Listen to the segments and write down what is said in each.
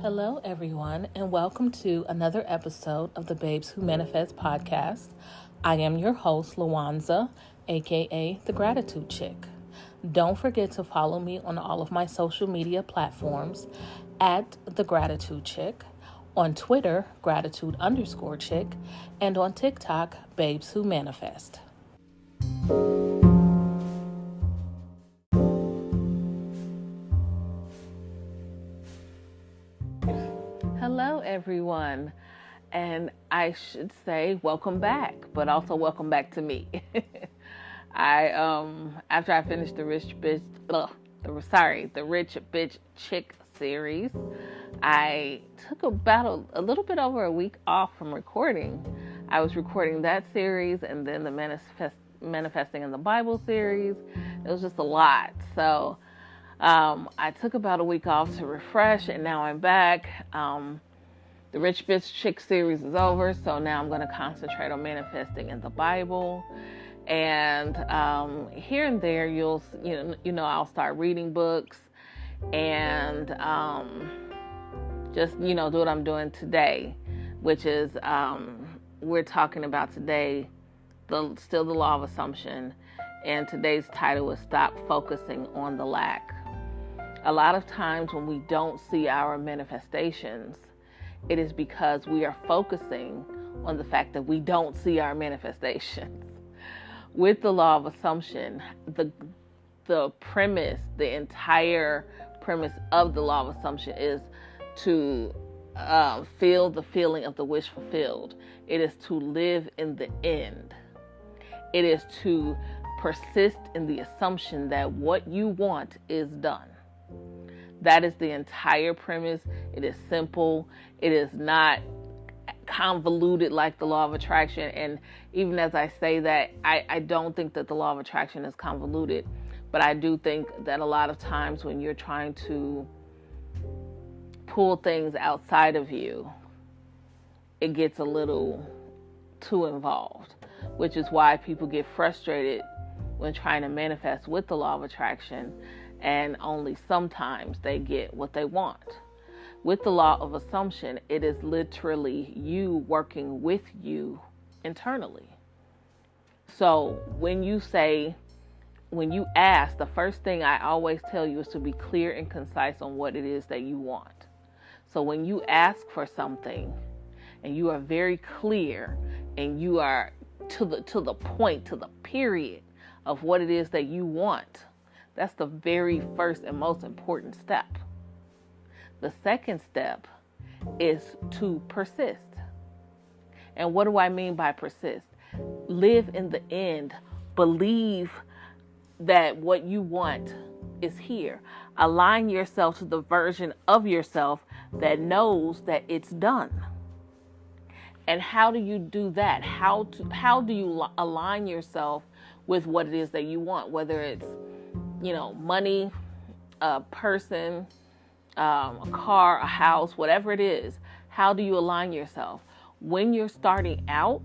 Hello, everyone, and welcome to another episode of the Babes Who Manifest podcast. I am your host, 𝗦𝗢𝗖𝗜𝗔𝗟, aka the Gratitude Chick. Don't forget to follow me on all of my social media platforms at the Gratitude Chick, on Twitter, Gratitude_Chick, and on TikTok, Babes Who Manifest. Hello, everyone, and I should say welcome back, but also welcome back to me. After I finished the Rich Bitch Chick series, I took about a little bit over a week off from recording. I was recording that series and then the Manifesting in the Bible series. It was just a lot, so I took about a week off to refresh, and now I'm back. The Rich Bitch Chick series is over, so now I'm going to concentrate on manifesting in the Bible. And here and there, I'll start reading books and just do what I'm doing today, which is we're talking about today still the law of assumption, and today's title is Stop Focusing on the Lack. A lot of times when we don't see our manifestations, it is because we are focusing on the fact that we don't see our manifestations. With the law of assumption, the entire premise of the law of assumption is to feel the feeling of the wish fulfilled. It is to live in the end. It is to persist in the assumption that what you want is done. That is the entire premise. It is simple. It is not convoluted like the law of attraction. And even as I say that, I don't think that the law of attraction is convoluted. But I do think that a lot of times when you're trying to pull things outside of you, it gets a little too involved, which is why people get frustrated when trying to manifest with the law of attraction, and only sometimes they get what they want. With the law of assumption, it is literally you working with you internally. So when you ask, the first thing I always tell you is to be clear and concise on what it is that you want. So when you ask for something and you are very clear and you are to the point, to the period of what it is that you want, that's the very first and most important step. The second step is to persist. And what do I mean by persist? Live in the end. Believe that what you want is here. Align yourself to the version of yourself that knows that it's done. And how do you do that? How do you align yourself with what it is that you want? Whether it's money, a person, a car, a house, whatever it is. How do you align yourself? When you're starting out,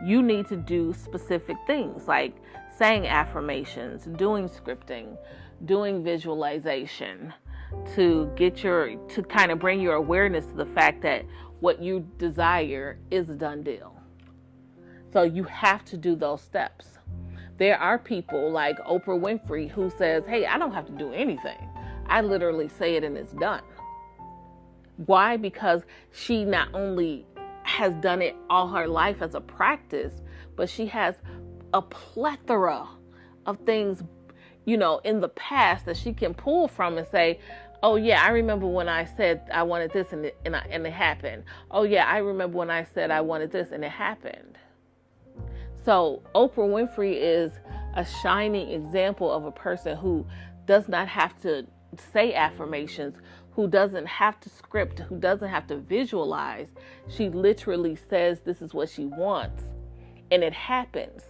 you need to do specific things like saying affirmations, doing scripting, doing visualization to kind of bring your awareness to the fact that what you desire is a done deal. So you have to do those steps. There are people like Oprah Winfrey who says, hey, I don't have to do anything. I literally say it and it's done. Why? Because she not only has done it all her life as a practice, but she has a plethora of things, in the past that she can pull from and say, oh yeah, I remember when I said I wanted this and it happened. Oh yeah, I remember when I said I wanted this and it happened. So Oprah Winfrey is a shining example of a person who does not have to say affirmations, who doesn't have to script, who doesn't have to visualize. She literally says this is what she wants, and it happens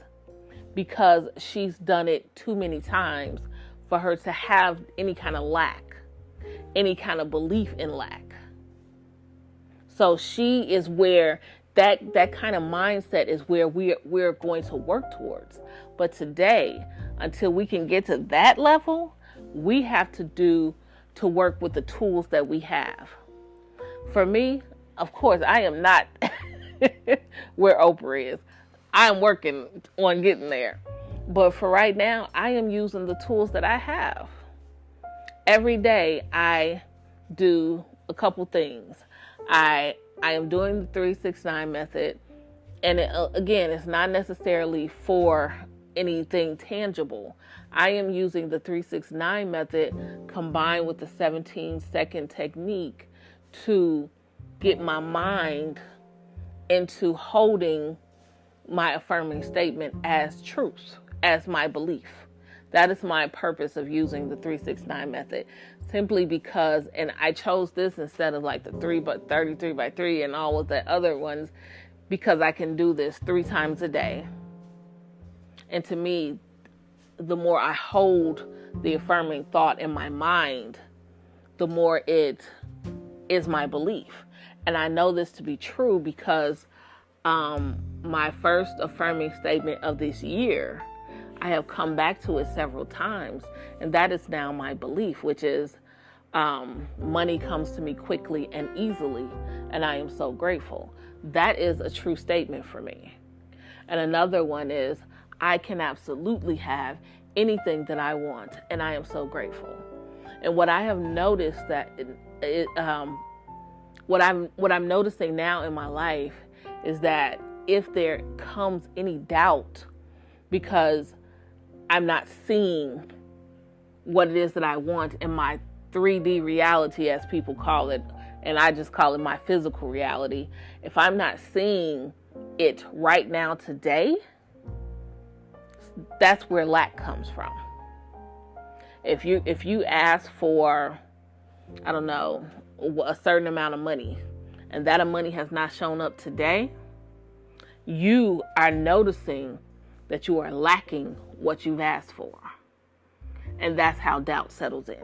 because she's done it too many times for her to have any kind of lack, any kind of belief in lack. So she is where that kind of mindset is where we're going to work towards. But today, until we can get to that level, we have to work with the tools that we have. For me, of course, I am not where Oprah is. I'm working on getting there. But for right now, I am using the tools that I have. Every day, I do a couple things. I am doing the 369 method. And again, it's not necessarily for anything tangible. I am using the 369 method combined with the 17-second technique to get my mind into holding my affirming statement as truth, as my belief. That is my purpose of using the 369 method. Simply because, and I chose this instead of like the 33 by 3 and all of the other ones, because I can do this 3 times a day. And to me, the more I hold the affirming thought in my mind, the more it is my belief. And I know this to be true because my first affirming statement of this year, I have come back to it several times. And that is now my belief, which is money comes to me quickly and easily. And I am so grateful. That is a true statement for me. And another one is, I can absolutely have anything that I want, and I am so grateful. And what I have noticed what I'm noticing now in my life is that if there comes any doubt because I'm not seeing what it is that I want in my 3D reality, as people call it, and I just call it my physical reality, if I'm not seeing it right now today, that's where lack comes from. If you ask for, I don't know, a certain amount of money, and that money has not shown up today, you are noticing that you are lacking what you've asked for. And that's how doubt settles in.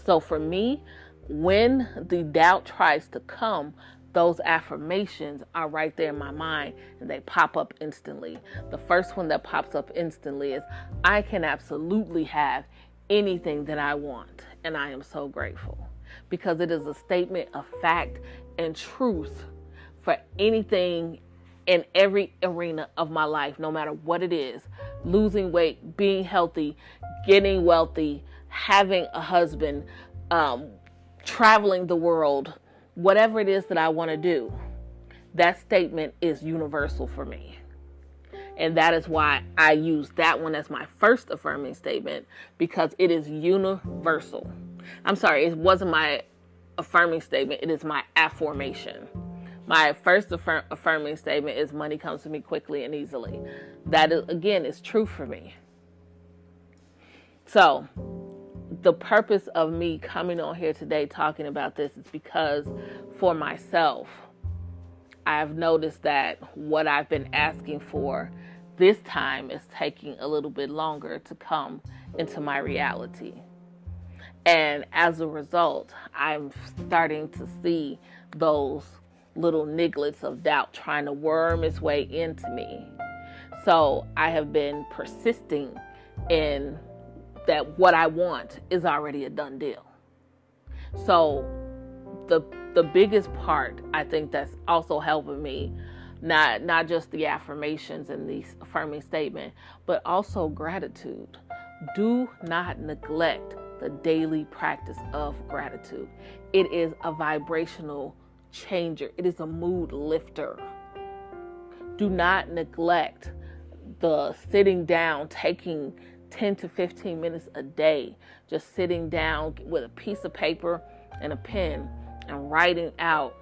So for me, when the doubt tries to come, those affirmations are right there in my mind and they pop up instantly. The first one that pops up instantly is, I can absolutely have anything that I want, and I am so grateful. Because it is a statement of fact and truth for anything in every arena of my life, no matter what it is. Losing weight, being healthy, getting wealthy, having a husband, traveling the world, whatever it is that I want to do, that statement is universal for me. And that is why I use that one as my first affirming statement, because it is universal. I'm sorry, it wasn't my affirming statement, it is my affirmation. My first affirming statement is, money comes to me quickly and easily. That is, again, is true for me. So the purpose of me coming on here today talking about this is because for myself, I've noticed that what I've been asking for this time is taking a little bit longer to come into my reality. And as a result, I'm starting to see those little nigglets of doubt trying to worm its way into me. So I have been persisting in that what I want is already a done deal. So the biggest part, I think, that's also helping me, not just the affirmations and the affirming statement, but also gratitude. Do not neglect the daily practice of gratitude. It is a vibrational changer. It is a mood lifter. Do not neglect the sitting down, taking 10 to 15 minutes a day, just sitting down with a piece of paper and a pen and writing out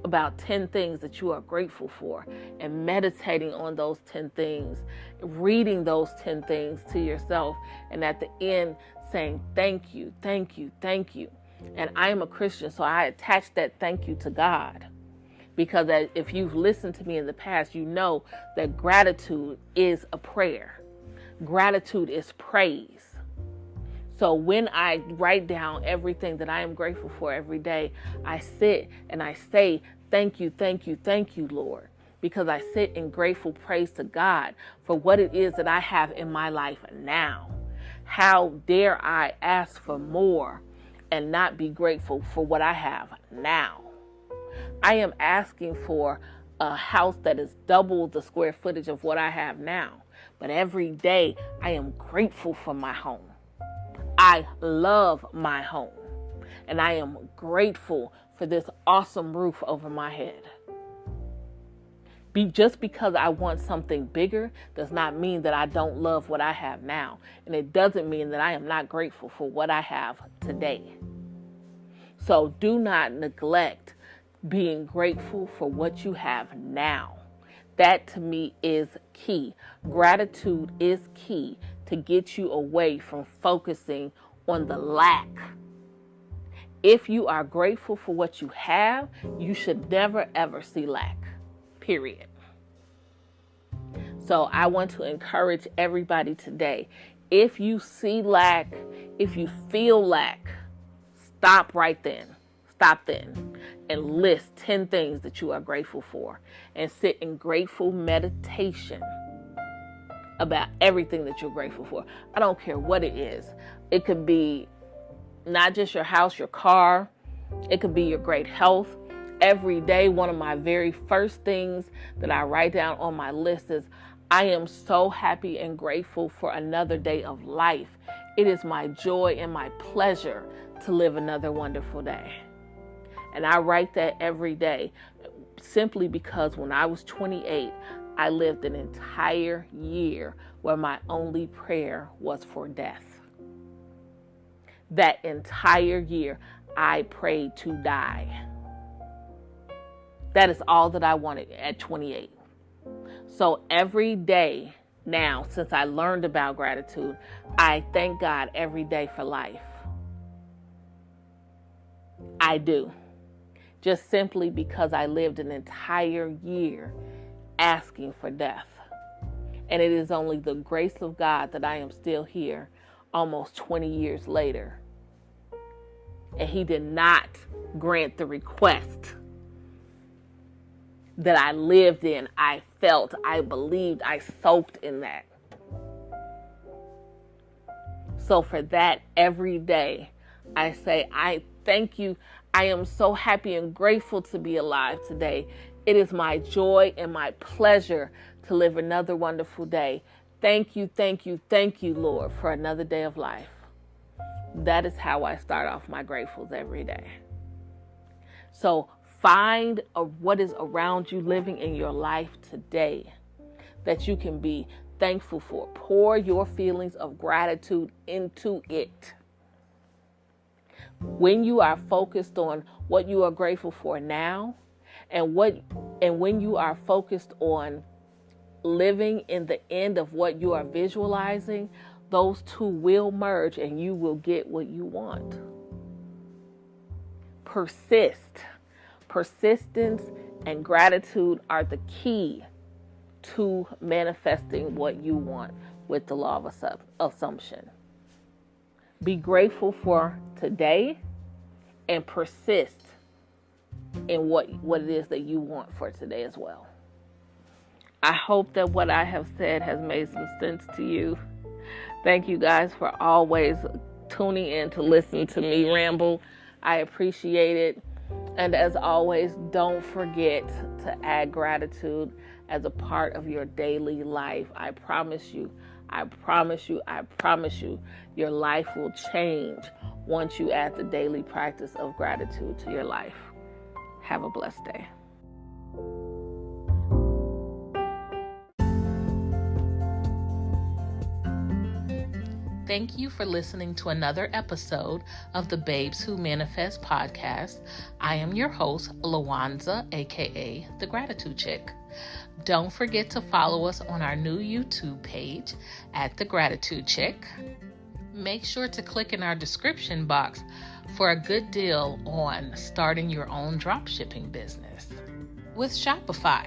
about 10 things that you are grateful for, and meditating on those 10 things, reading those 10 things to yourself, and at the end saying thank you, thank you, thank you. And I am a Christian, so I attach that thank you to God, because if you've listened to me in the past, you know that gratitude is a prayer. Gratitude is praise. So when I write down everything that I am grateful for every day, I sit and I say, thank you, thank you, thank you, Lord. Because I sit in grateful praise to God for what it is that I have in my life now. How dare I ask for more and not be grateful for what I have now. I am asking for a house that is double the square footage of what I have now. But every day I am grateful for my home. I love my home. And I am grateful for this awesome roof over my head. Just because I want something bigger does not mean that I don't love what I have now. And it doesn't mean that I am not grateful for what I have today. So do not neglect being grateful for what you have now. That to me is key. Gratitude is key to get you away from focusing on the lack. If you are grateful for what you have, you should never ever see lack. Period. So I want to encourage everybody today. If you see lack, if you feel lack, stop right then. Stop then and list 10 things that you are grateful for and sit in grateful meditation about everything that you're grateful for. I don't care what it is. It could be not just your house, your car. It could be your great health. Every day, one of my very first things that I write down on my list is, I am so happy and grateful for another day of life. It is my joy and my pleasure to live another wonderful day. And I write that every day simply because when I was 28, I lived an entire year where my only prayer was for death. That entire year, I prayed to die. That is all that I wanted at 28. So every day now, since I learned about gratitude, I thank God every day for life. I do. Just simply because I lived an entire year asking for death. And it is only the grace of God that I am still here almost 20 years later. And He did not grant the request that I lived in, I felt, I believed, I soaked in that. So for that, every day, I say, I thank you. I am so happy and grateful to be alive today. It is my joy and my pleasure to live another wonderful day. Thank you, thank you, thank you, Lord, for another day of life. That is how I start off my gratefuls every day. So find what is around you living in your life today that you can be thankful for. Pour your feelings of gratitude into it. When you are focused on what you are grateful for now, and when you are focused on living in the end of what you are visualizing, those two will merge and you will get what you want. Persist. Persistence and gratitude are the key to manifesting what you want with the law of assumption. Be grateful for today and persist in what it is that you want for today as well. I hope that what I have said has made some sense to you. Thank you guys for always tuning in to listen to me ramble. I appreciate it. And as always, don't forget to add gratitude as a part of your daily life. I promise you, your life will change once you add the daily practice of gratitude to your life. Have a blessed day. Thank you for listening to another episode of the Babes Who Manifest podcast. I am your host, 𝗦𝗢𝗖𝗜𝗔, aka The Gratitude Chick. Don't forget to follow us on our new YouTube page at The Gratitude Chick. Make sure to click in our description box for a good deal on starting your own dropshipping business with Shopify.